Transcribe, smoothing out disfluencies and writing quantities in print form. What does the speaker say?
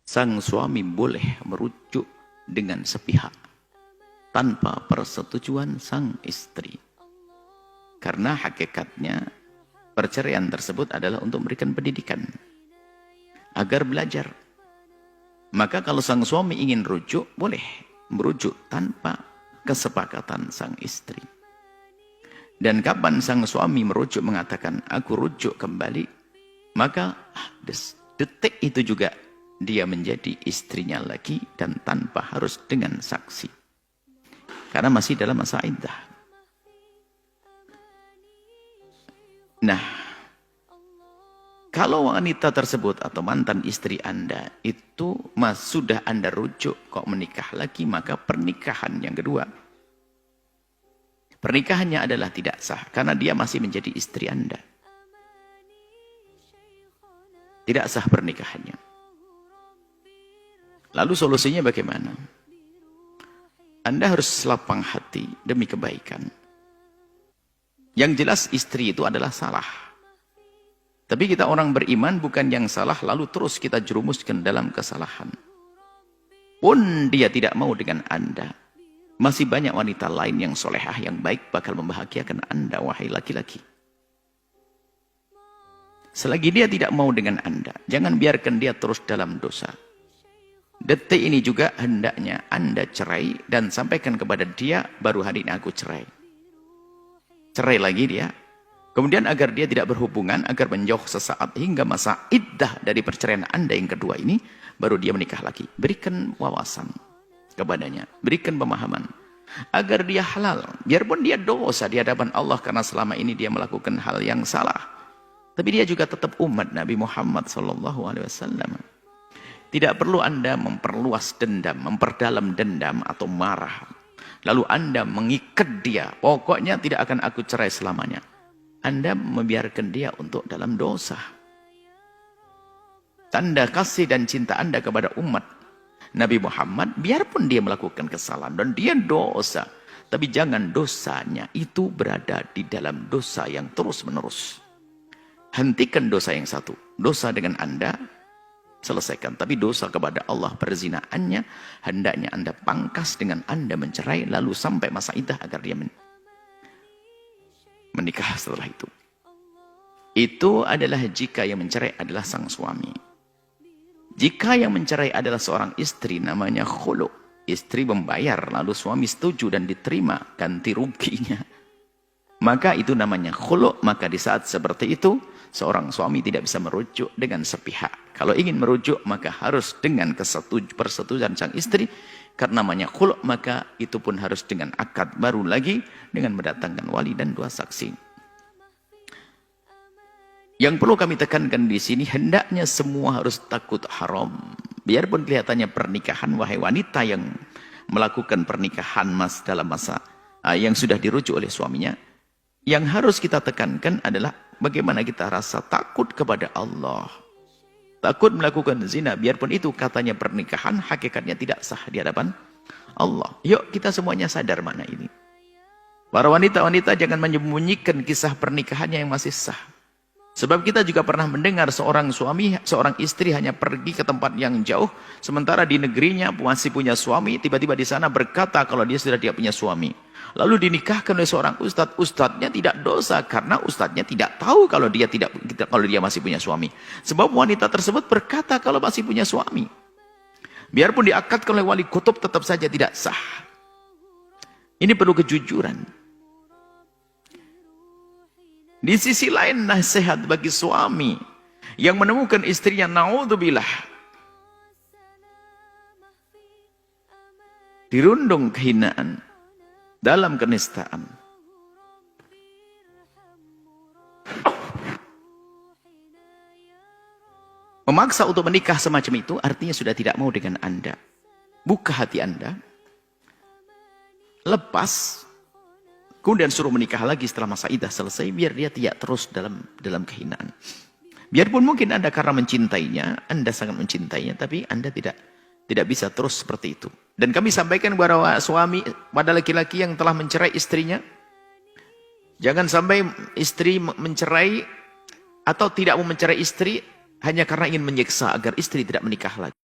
sang suami boleh merujuk dengan sepihak tanpa persetujuan sang istri. Karena hakikatnya perceraian tersebut adalah untuk memberikan pendidikan agar belajar. Maka kalau sang suami ingin rujuk, boleh merujuk tanpa kesepakatan sang istri. Dan kapan sang suami merujuk mengatakan, aku rujuk kembali, maka detik itu juga dia menjadi istrinya lagi dan tanpa harus dengan saksi. Karena masih dalam masa iddah. Nah, kalau wanita tersebut atau mantan istri Anda itu sudah Anda rujuk kok menikah lagi, maka pernikahan yang kedua, pernikahannya adalah tidak sah karena dia masih menjadi istri Anda. Tidak sah pernikahannya. Lalu solusinya bagaimana? Anda harus lapang hati demi kebaikan. Yang jelas istri itu adalah salah. Tapi kita orang beriman bukan yang salah lalu terus kita jerumuskan dalam kesalahan. Pun dia tidak mau dengan Anda. Masih banyak wanita lain yang solehah, yang baik bakal membahagiakan Anda, wahai laki-laki. Selagi dia tidak mau dengan Anda, jangan biarkan dia terus dalam dosa. Detik ini juga hendaknya Anda cerai dan sampaikan kepada dia, baru hari ini aku cerai. Cerai lagi dia. Kemudian agar dia tidak berhubungan, agar menjauh sesaat hingga masa iddah dari perceraian Anda yang kedua ini, baru dia menikah lagi. Berikan wawasan kepadanya, berikan pemahaman agar dia halal, biarpun dia dosa di hadapan Allah karena selama ini dia melakukan hal yang salah, tapi dia juga tetap umat Nabi Muhammad SAW. Tidak perlu Anda memperluas dendam, memperdalam dendam atau marah, lalu Anda mengikat dia, pokoknya tidak akan aku cerai selamanya. Anda membiarkan dia untuk dalam dosa. Tanda kasih dan cinta Anda kepada umat Nabi Muhammad, biarpun dia melakukan kesalahan dan dia dosa, tapi jangan dosanya itu berada di dalam dosa yang terus menerus. Hentikan dosa yang satu, dosa dengan Anda selesaikan, tapi dosa kepada Allah, perzinaannya hendaknya Anda pangkas dengan Anda mencerai lalu sampai masa iddah agar dia menikah setelah itu. Itu adalah jika yang mencerai adalah sang suami. Jika yang mencerai adalah seorang istri, namanya khulu. Istri membayar, lalu suami setuju dan diterima ganti ruginya. Maka itu namanya khulu. Maka di saat seperti itu, seorang suami tidak bisa merujuk dengan sepihak. Kalau ingin merujuk, maka harus dengan persetujuan sang istri. Karena namanya khulu', maka itu pun harus dengan akad baru lagi, dengan mendatangkan wali dan dua saksi. Yang perlu kami tekankan di sini, hendaknya semua harus takut haram. Biarpun kelihatannya pernikahan, wahai wanita yang melakukan pernikahan dalam masa yang sudah dirujuk oleh suaminya, yang harus kita tekankan adalah bagaimana kita rasa takut kepada Allah. Takut melakukan zina, biarpun itu katanya pernikahan, hakikatnya tidak sah di hadapan Allah. Yuk kita semuanya sadar mana ini. Para wanita-wanita jangan menyembunyikan kisah pernikahannya yang masih sah. Sebab kita juga pernah mendengar seorang suami, seorang istri hanya pergi ke tempat yang jauh, sementara di negerinya masih punya suami, tiba-tiba di sana berkata kalau dia sudah tidak punya suami. Lalu dinikahkan oleh seorang ustadz, ustadznya tidak dosa karena ustadznya tidak tahu kalau dia masih punya suami. Sebab wanita tersebut berkata kalau masih punya suami. Biarpun diakadkan oleh wali kutub tetap saja tidak sah. Ini perlu kejujuran. Di sisi lain nasihat bagi suami yang menemukan istrinya naudzubillah dirundung kehinaan dalam kenistaan. Memaksa untuk menikah semacam itu artinya sudah tidak mau dengan Anda. Buka hati Anda, lepas, kemudian suruh menikah lagi setelah masa iddah selesai, biar dia tidak terus dalam kehinaan. Biarpun mungkin Anda karena mencintainya, Anda sangat mencintainya, tapi Anda tidak bisa terus seperti itu. Dan kami sampaikan kepada suami, pada laki-laki yang telah mencerai istrinya, jangan sampai istri mencerai atau tidak mau mencerai istri hanya karena ingin menyiksa agar istri tidak menikah lagi.